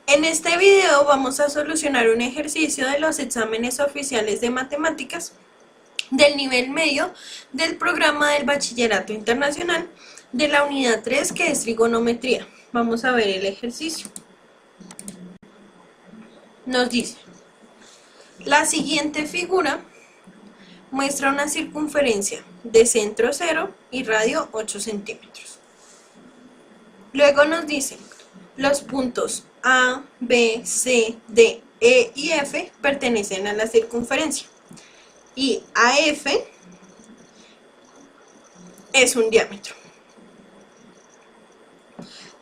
En este video vamos a solucionar un ejercicio de los exámenes oficiales de matemáticas del nivel medio del programa del Bachillerato Internacional de la unidad 3, que es trigonometría. Vamos a ver el ejercicio. Nos dice: la siguiente figura muestra una circunferencia de centro 0 y radio 8 centímetros. Luego nos dice: los puntos A, B, C, D, E y F pertenecen a la circunferencia y AF es un diámetro.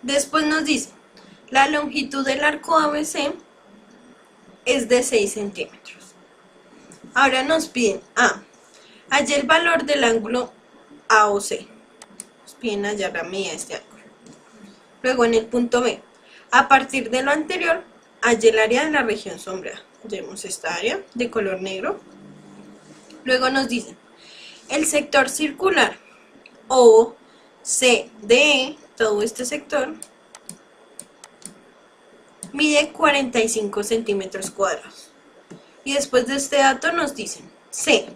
Después nos dice: la longitud del arco ABC es de 6 centímetros. Ahora nos piden hallar el valor del ángulo AOC. Nos piden hallar la medida de este ángulo. Luego en el punto B, a partir de lo anterior, halla el área de la región sombreada. Tenemos esta área de color negro. Luego nos dicen: el sector circular OCDE, todo este sector, mide 45 centímetros cuadrados. Y después de este dato nos dicen: C,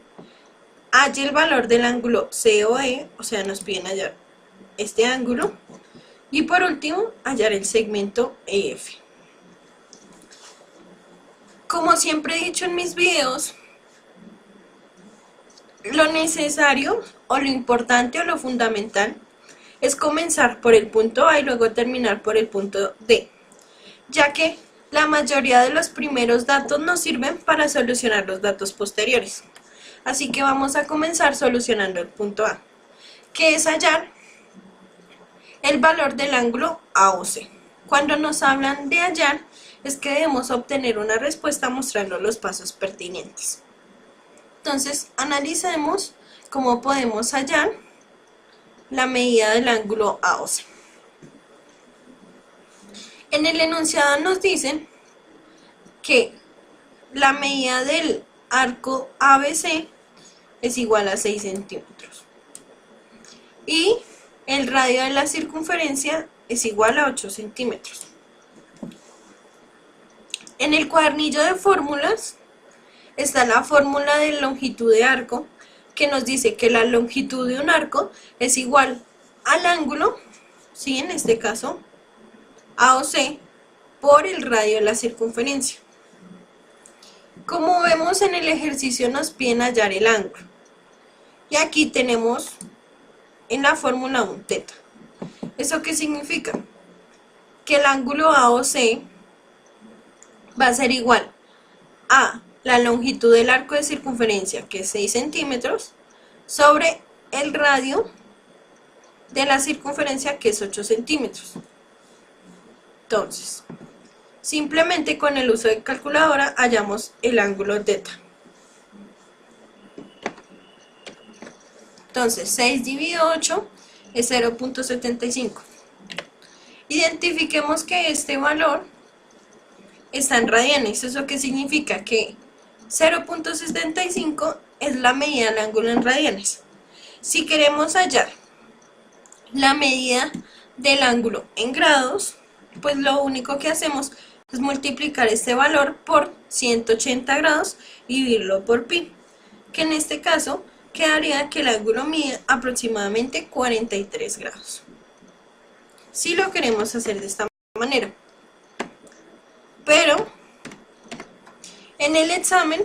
halla el valor del ángulo COE, o sea, nos piden hallar este ángulo. Y por último, hallar el segmento EF. Como siempre he dicho en mis videos, lo necesario o lo importante o lo fundamental es comenzar por el punto A y luego terminar por el punto D, ya que la mayoría de los primeros datos nos sirven para solucionar los datos posteriores. Así que vamos a comenzar solucionando el punto A, que es hallar el valor del ángulo AOC. Cuando nos hablan de hallar, es que debemos obtener una respuesta mostrando los pasos pertinentes. Entonces, analicemos cómo podemos hallar la medida del ángulo AOC. En el enunciado nos dicen que la medida del arco ABC es igual a 6 centímetros. Y el radio de la circunferencia es igual a 8 centímetros. En el cuadernillo de fórmulas está la fórmula de longitud de arco, que nos dice que la longitud de un arco es igual al ángulo, ¿sí? En este caso, AOC, por el radio de la circunferencia. Como vemos en el ejercicio, nos piden hallar el ángulo. Y aquí tenemos en la fórmula un teta. ¿Eso qué significa? Que el ángulo AOC va a ser igual a la longitud del arco de circunferencia, que es 6 centímetros, sobre el radio de la circunferencia, que es 8 centímetros. Entonces, simplemente con el uso de calculadora hallamos el ángulo teta. Entonces, 6 dividido 8 es 0.75. Identifiquemos que este valor está en radianes. ¿Eso qué significa? Que 0.75 es la medida del ángulo en radianes. Si queremos hallar la medida del ángulo en grados, pues lo único que hacemos es multiplicar este valor por 180 grados y dividirlo por pi, que en este caso quedaría que el ángulo mide aproximadamente 43 grados. Si lo queremos hacer de esta manera. Pero en el examen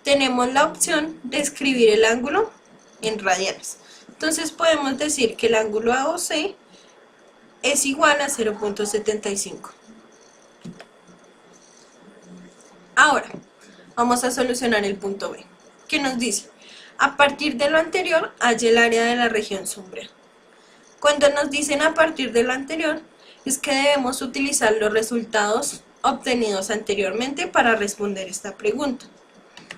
tenemos la opción de escribir el ángulo en radianes. Entonces podemos decir que el ángulo AOC es igual a 0.75. Ahora vamos a solucionar el punto B, que nos dice: a partir de lo anterior, halla el área de la región sombreada. Cuando nos dicen a partir de lo anterior, es que debemos utilizar los resultados obtenidos anteriormente para responder esta pregunta.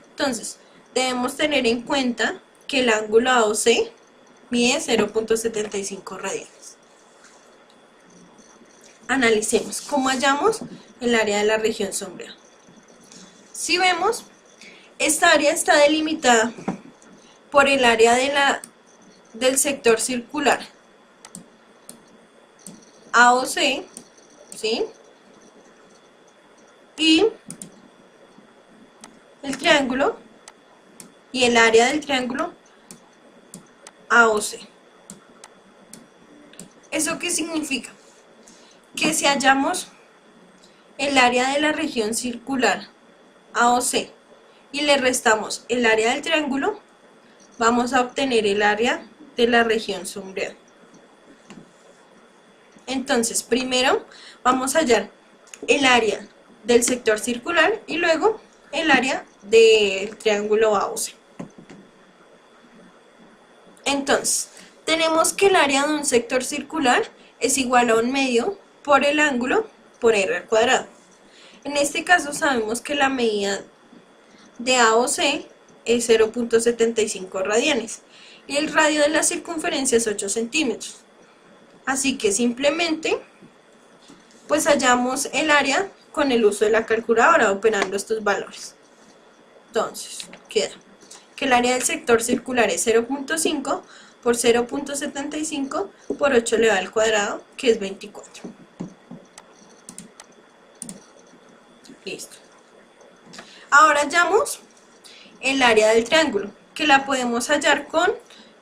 Entonces, debemos tener en cuenta que el ángulo AOC mide 0.75 radianes. Analicemos cómo hallamos el área de la región sombreada. Si vemos, esta área está delimitada por el área del sector circular AOC, ¿sí? y el triángulo y el área del triángulo AOC. ¿Eso qué significa? Que si hallamos el área de la región circular AOC y le restamos el área del triángulo, vamos a obtener el área de la región sombreada. Entonces, primero vamos a hallar el área del sector circular y luego el área del triángulo AOC. Entonces, tenemos que el área de un sector circular es igual a 1/2 por el ángulo por r al cuadrado. En este caso sabemos que la medida de AOC es 0.75 radianes y el radio de la circunferencia es 8 centímetros. Así que simplemente pues hallamos el área con el uso de la calculadora operando estos valores. Entonces queda que el área del sector circular es 0.5 por 0.75 por 8 elevado al cuadrado, que es 24. Listo. Ahora hallamos el área del triángulo, que la podemos hallar con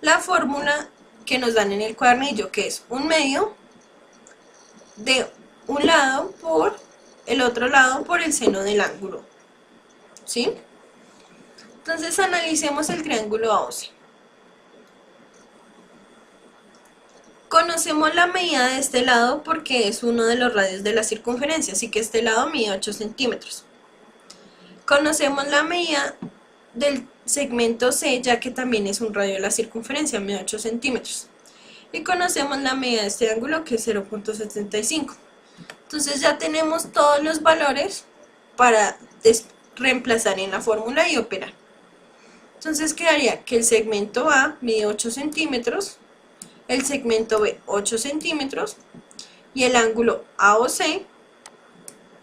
la fórmula que nos dan en el cuadernillo, que es 1/2 de un lado por el otro lado por el seno del ángulo. ¿Sí? Entonces analicemos el triángulo AOC. Conocemos la medida de este lado porque es uno de los radios de la circunferencia, así que este lado mide 8 centímetros. Conocemos la medida del segmento C, ya que también es un radio de la circunferencia, mide 8 centímetros. Y conocemos la medida de este ángulo, que es 0.75. Entonces ya tenemos todos los valores para reemplazar en la fórmula y operar. Entonces quedaría que el segmento A mide 8 centímetros, el segmento B 8 centímetros y el ángulo AOC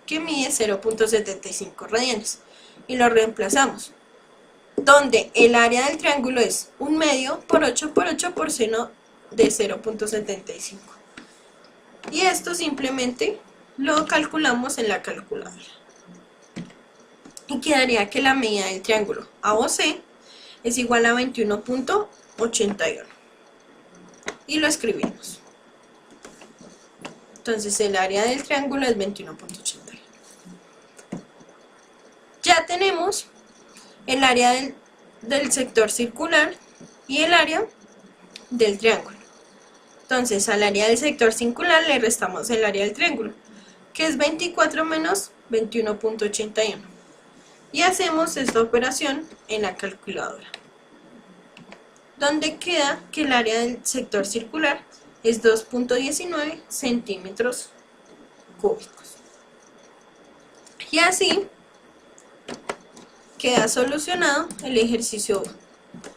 que mide 0.75 radianes. Y lo reemplazamos, donde el área del triángulo es 1/2 por 8 por 8 por seno de 0.75. Y esto simplemente lo calculamos en la calculadora. Y quedaría que la medida del triángulo AOC es igual a 21.81. Y lo escribimos. Entonces el área del triángulo es 21.81. Ya tenemos el área del sector circular y el área del triángulo. Entonces al área del sector circular le restamos el área del triángulo, que es 24 menos 21.81. Y hacemos esta operación en la calculadora, donde queda que el área del sector circular es 2.19 centímetros cúbicos. Y así queda solucionado el ejercicio,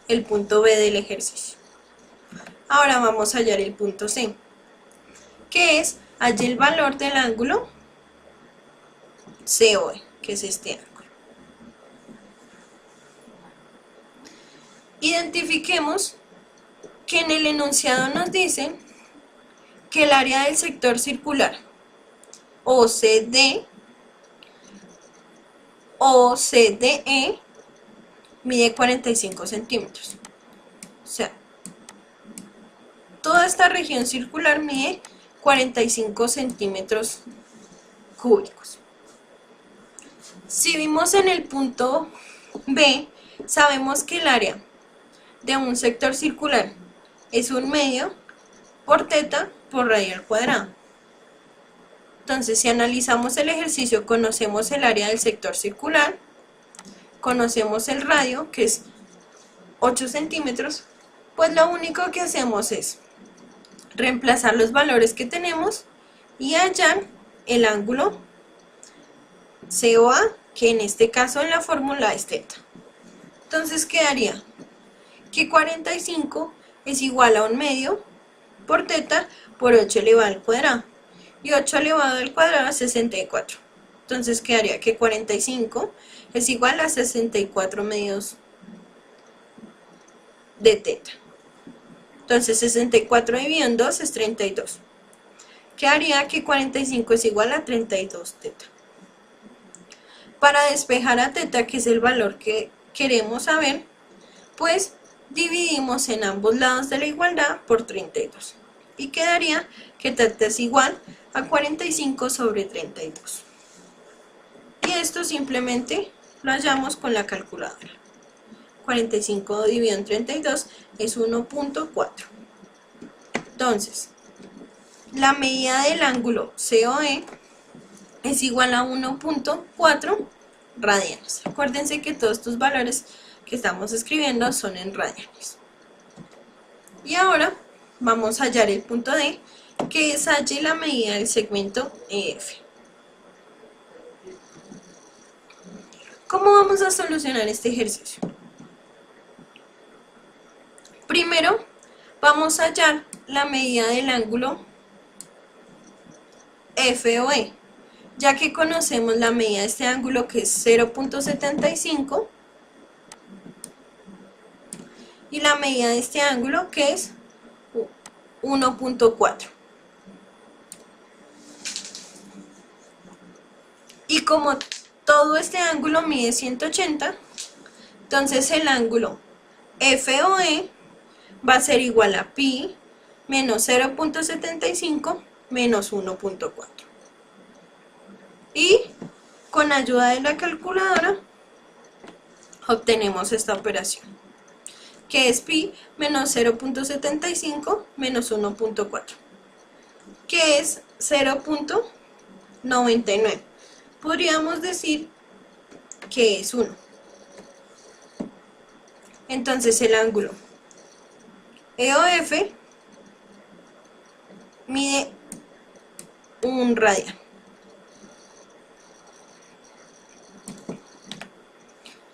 el punto B del ejercicio. Ahora vamos a hallar el punto C, que es hallar el valor del ángulo COE, que es este ángulo. Identifiquemos que en el enunciado nos dice que el área del sector circular OCD o CDE mide 45 centímetros. O sea, toda esta región circular mide 45 centímetros cúbicos. Si vimos en el punto B, sabemos que el área de un sector circular es 1/2 por teta por radio al cuadrado. Entonces, si analizamos el ejercicio, conocemos el área del sector circular, conocemos el radio, que es 8 centímetros, pues lo único que hacemos es reemplazar los valores que tenemos y hallar el ángulo COA, que en este caso en la fórmula es teta. Entonces quedaría que 45 es igual a 1/2 por teta por 8 elevado al cuadrado. Y 8 elevado al cuadrado es 64. Entonces quedaría que 45 es igual a 64 medios de teta. Entonces 64 dividido en 2 es 32. Quedaría que 45 es igual a 32 teta. Para despejar a θ, que es el valor que queremos saber, pues dividimos en ambos lados de la igualdad por 32. Y quedaría que θ es igual a 45 sobre 32. Y esto simplemente lo hallamos con la calculadora. 45 dividido en 32 es 1.4. Entonces, la medida del ángulo COE es igual a 1.4 radianes. Acuérdense que todos estos valores que estamos escribiendo son en radianes. Y ahora vamos a hallar el punto D, que es halle la medida del segmento EF. ¿Cómo vamos a solucionar este ejercicio? Primero, vamos a hallar la medida del ángulo FOE, ya que conocemos la medida de este ángulo, que es 0.75, y la medida de este ángulo, que es 1.4. Y como todo este ángulo mide 180, entonces el ángulo FOE va a ser igual a pi menos 0.75 menos 1.4. Y con ayuda de la calculadora obtenemos esta operación, que es pi menos 0.75 menos 1.4, que es 0.99. Podríamos decir que es 1. Entonces el ángulo EOF mide 1 radian.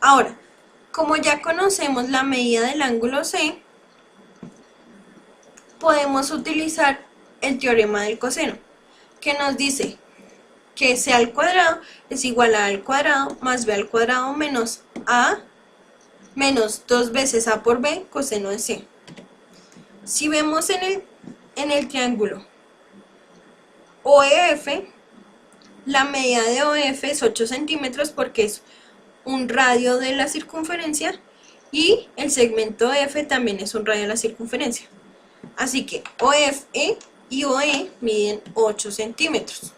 Ahora, como ya conocemos la medida del ángulo C, podemos utilizar el teorema del coseno, que nos dice que C al cuadrado es igual a al cuadrado más B al cuadrado menos A menos 2 veces A por B coseno de C. Si vemos en el triángulo OEF, la medida de OEF es 8 centímetros porque es un radio de la circunferencia, y el segmento F también es un radio de la circunferencia. Así que OFE y OE miden 8 centímetros.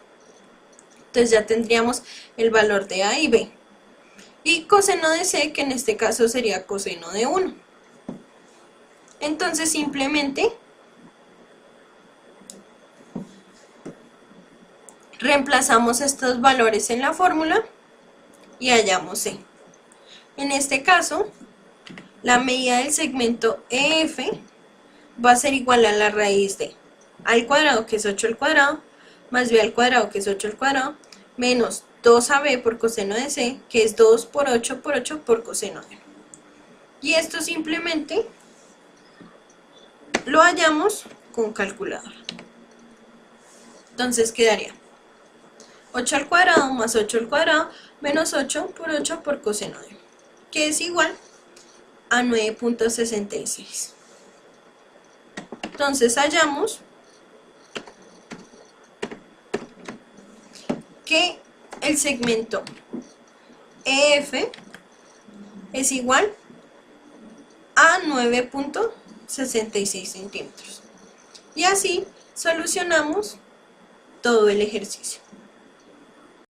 Entonces ya tendríamos el valor de A y B. Y coseno de C, que en este caso sería coseno de 1. Entonces simplemente reemplazamos estos valores en la fórmula y hallamos C. En este caso, la medida del segmento EF va a ser igual a la raíz de A al cuadrado, que es 8 al cuadrado, más B al cuadrado, que es 8 al cuadrado, menos 2AB por coseno de C, que es 2 por 8 por 8 por coseno de 1. Y esto simplemente lo hallamos con calculadora. Entonces quedaría 8 al cuadrado más 8 al cuadrado menos 8 por coseno de 1, que es igual a 9.66. Entonces hallamos que el segmento EF es igual a 9.66 centímetros. Y así solucionamos todo el ejercicio.